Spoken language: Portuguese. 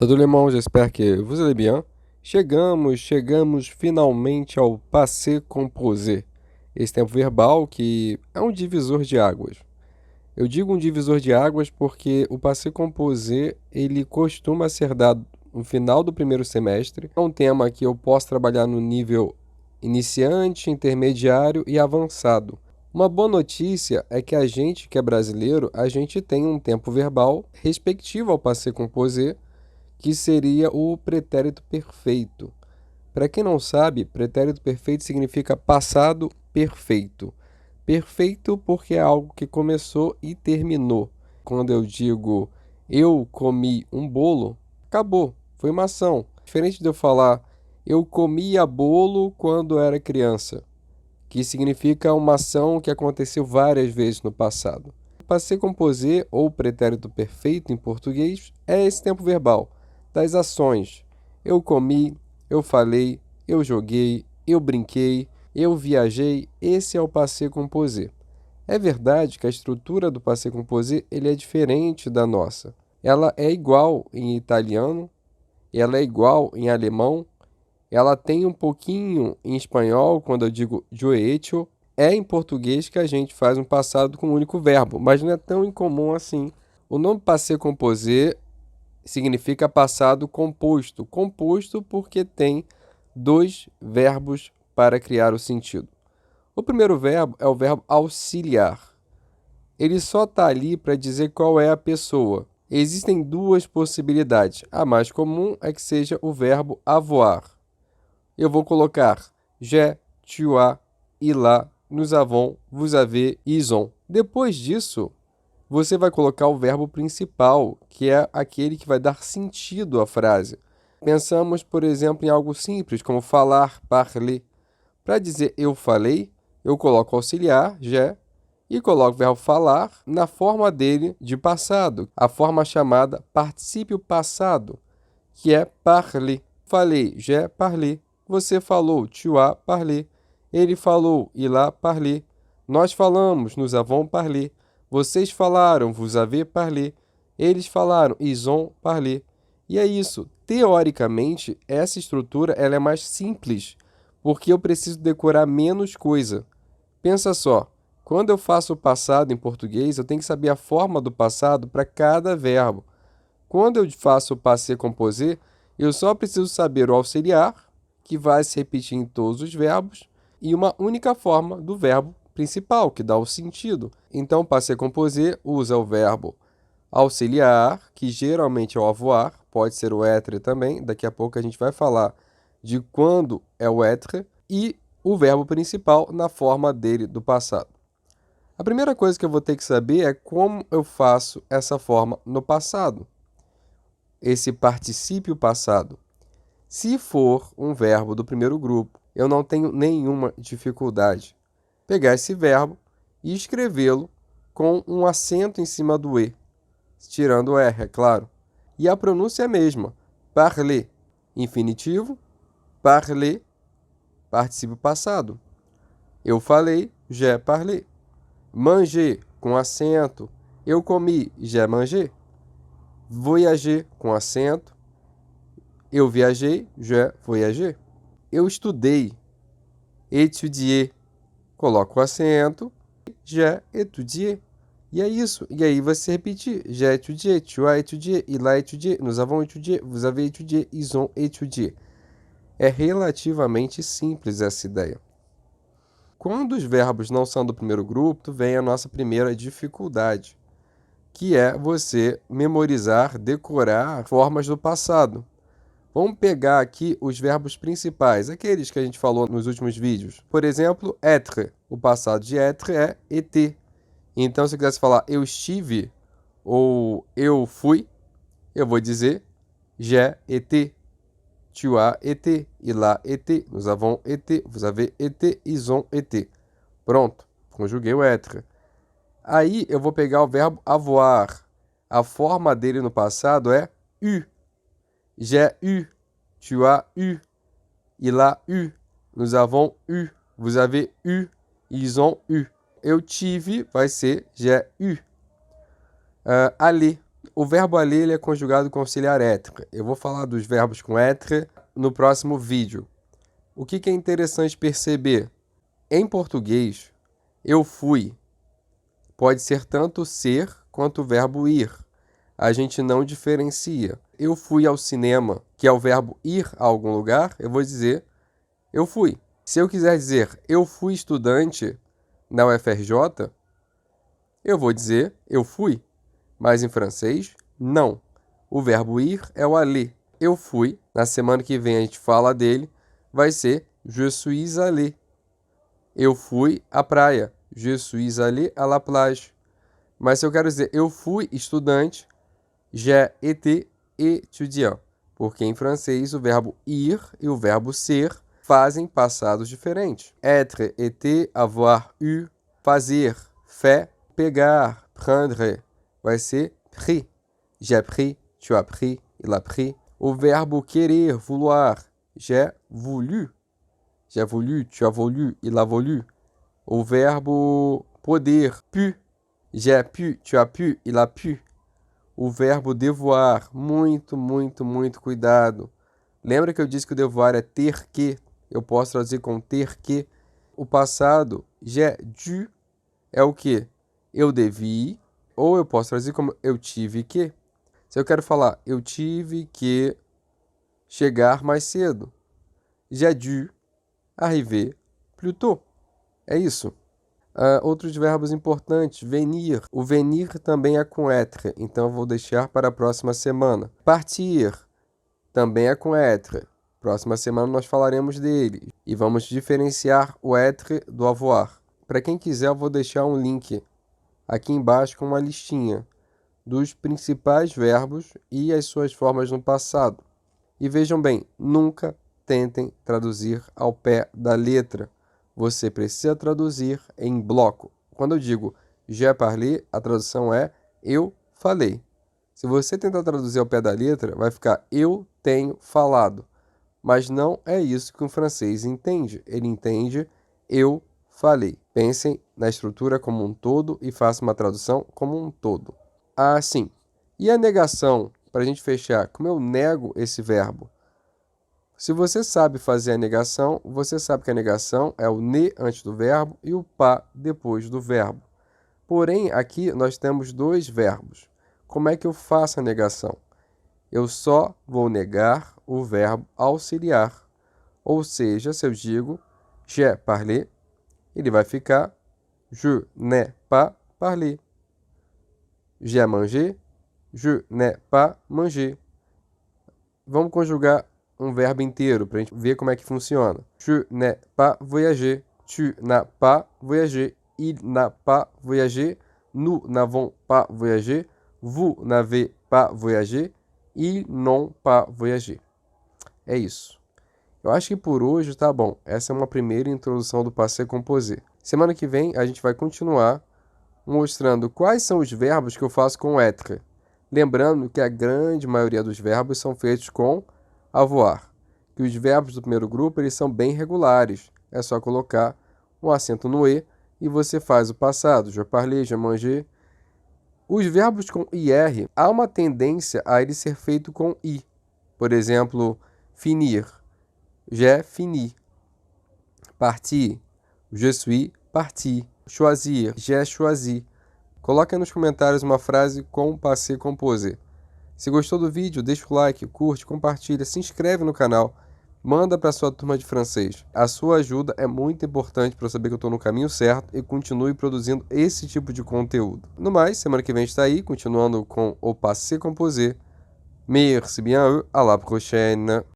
Todo alemão, j'espère que vous allez bien. Chegamos finalmente ao passé composé. Esse tempo verbal que é um divisor de águas. Eu digo um divisor de águas porque o passé composé, ele costuma ser dado no final do primeiro semestre. É um tema que eu posso trabalhar no nível iniciante, intermediário e avançado. Uma boa notícia é que a gente que é brasileiro, a gente tem um tempo verbal respectivo ao passé composé, que seria o pretérito perfeito. Para quem não sabe, pretérito perfeito significa passado perfeito. Perfeito porque é algo que começou e terminou. Quando eu digo eu comi um bolo, acabou, foi uma ação. Diferente de eu falar eu comia bolo quando era criança, que significa uma ação que aconteceu várias vezes no passado. O passé composé, ou pretérito perfeito em português, é esse tempo verbal das ações. Eu comi, eu falei, eu joguei, eu brinquei, eu viajei. Esse é o passé composé. É verdade que a estrutura do passé composé ele é diferente da nossa. Ela é igual em italiano, ela é igual em alemão, ela tem um pouquinho em espanhol, quando eu digo yo he hecho. É em português que a gente faz um passado com um único verbo, mas não é tão incomum assim. O nome passé composé significa passado composto. Composto porque tem dois verbos para criar o sentido. O primeiro verbo é o verbo auxiliar. Ele só está ali para dizer qual é a pessoa. Existem duas possibilidades. A mais comum é que seja o verbo avoir. Eu vou colocar j'ai, tu as, il a, nous avons, vous avez, ils ont. Depois disso, você vai colocar o verbo principal, que é aquele que vai dar sentido à frase. Pensamos, por exemplo, em algo simples, como falar, parler. Para dizer eu falei, eu coloco auxiliar, j'ai, e coloco o verbo falar na forma dele de passado, a forma chamada particípio passado, que é parler. Falei, j'ai parlé. Você falou, tu as parlé. Ele falou, il a parlé. Nós falamos, nous avons parlé. Vocês falaram, vous avez parlé. Eles falaram, ils ont parlé. E é isso. Teoricamente, essa estrutura ela é mais simples, porque eu preciso decorar menos coisa. Pensa só, quando eu faço o passado em português, eu tenho que saber a forma do passado para cada verbo. Quando eu faço o passé composé, eu só preciso saber o auxiliar, que vai se repetir em todos os verbos, e uma única forma do verbo principal, que dá o sentido. Então, passé composé usa o verbo auxiliar, que geralmente é o avoir, pode ser o être também, daqui a pouco a gente vai falar de quando é o être, e o verbo principal na forma dele do passado. A primeira coisa que eu vou ter que saber é como eu faço essa forma no passado, esse particípio passado. Se for um verbo do primeiro grupo, eu não tenho nenhuma dificuldade. Pegar esse verbo e escrevê-lo com um acento em cima do E, tirando o R, é claro. E a pronúncia é a mesma. Parler, infinitivo. Parler, particípio passado. Eu falei, j'ai parlé. Manger, com acento. Eu comi, j'ai mangé. Voyager, com acento. Eu viajei, j'ai voyagé. Eu estudei, étudier. Coloco o acento, j'ai étudié. E é isso. E aí você repetir. J'ai étudié, tu as étudié, il a étudié, nous avons étudié, vous avez étudié, ils ont étudié. É relativamente simples essa ideia. Quando os verbos não são do primeiro grupo, vem a nossa primeira dificuldade, que é você memorizar, decorar formas do passado. Vamos pegar aqui os verbos principais, aqueles que a gente falou nos últimos vídeos. Por exemplo, être. O passado de être é été. Então, se eu quisesse falar eu estive ou eu fui, eu vou dizer j'ai été, tu as été, il a été, nous avons été, vous avez été, ils ont été. Pronto, conjuguei o être. Aí eu vou pegar o verbo avoir. A forma dele no passado é eu. J'ai eu, tu as eu, il a eu, nous avons eu, vous avez eu, ils ont eu. Eu tive vai ser j'ai eu. Aller. O verbo aller ele é conjugado com auxiliar être. Eu vou falar dos verbos com être no próximo vídeo. O que é interessante perceber? Em português, eu fui pode ser tanto ser quanto o verbo ir. A gente não diferencia. Eu fui ao cinema, que é o verbo ir a algum lugar, eu vou dizer eu fui. Se eu quiser dizer eu fui estudante na UFRJ, eu vou dizer eu fui. Mas em francês, não. O verbo ir é o aller. Eu fui. Na semana que vem a gente fala dele. Vai ser je suis allé. Eu fui à praia. Je suis allé à la plage. Mas se eu quero dizer eu fui estudante, j'ai été étudiant. Porque em francês o verbo ir e o verbo ser fazem passados diferentes. Être, été, avoir, eu, fazer, fait, pegar, prendre, vai ser pris. J'ai pris, tu as pris, il a pris. O verbo querer, vouloir, j'ai voulu. J'ai voulu, tu as voulu, il a voulu. O verbo poder, pu. J'ai pu, tu as pu, il a pu. O verbo devoir, muito, muito, muito cuidado. Lembra que eu disse que o devoir é ter que? Eu posso traduzir com ter que. O passado, j'ai dû, é o que? Eu devi, ou eu posso traduzir como eu tive que. Se eu quero falar, eu tive que chegar mais cedo. J'ai dû arriver plus tôt. É isso. Outros verbos importantes, venir. O venir também é com être, então eu vou deixar para a próxima semana. Partir também é com être. Próxima semana nós falaremos dele. E vamos diferenciar o être do avoir. Para quem quiser, eu vou deixar um link aqui embaixo com uma listinha dos principais verbos e as suas formas no passado. E vejam bem, nunca tentem traduzir ao pé da letra. Você precisa traduzir em bloco. Quando eu digo j'ai parlé, a tradução é eu falei. Se você tentar traduzir ao pé da letra, vai ficar eu tenho falado. Mas não é isso que o francês entende. Ele entende eu falei. Pensem na estrutura como um todo e façam uma tradução como um todo. Sim. E a negação, para a gente fechar, como eu nego esse verbo? Se você sabe fazer a negação, você sabe que a negação é o ne antes do verbo e o pas depois do verbo. Porém, aqui nós temos dois verbos. Como é que eu faço a negação? Eu só vou negar o verbo auxiliar. Ou seja, se eu digo j'ai parlé, ele vai ficar je n'ai pas parlé. J'ai mangé, je n'ai pas mangé. Vamos conjugar um verbo inteiro para a gente ver como é que funciona. Je n'ai pas voyagé, tu n'as pas voyagé, il n'a pas voyagé, nous n'avons pas voyagé, vous n'avez pas voyagé, ils n'ont pas voyagé. É isso. Eu acho que por hoje tá bom. Essa é uma primeira introdução do passé composé. Semana que vem a gente vai continuar mostrando quais são os verbos que eu faço com être. Lembrando que a grande maioria dos verbos são feitos com avoir. Que os verbos do primeiro grupo eles são bem regulares. É só colocar um acento no e e você faz o passado. Je parlé, je mangé. Os verbos com ir, há uma tendência a ele ser feito com i. Por exemplo, finir. J'ai fini. Partir. Je suis parti. Choisir. J'ai choisi. Coloque nos comentários uma frase com passé composé. Se gostou do vídeo, deixa o like, curte, compartilha, se inscreve no canal, manda para sua turma de francês. A sua ajuda é muito importante para eu saber que eu estou no caminho certo e continue produzindo esse tipo de conteúdo. No mais, semana que vem está aí, continuando com o passé composé. Merci bien, à la prochaine.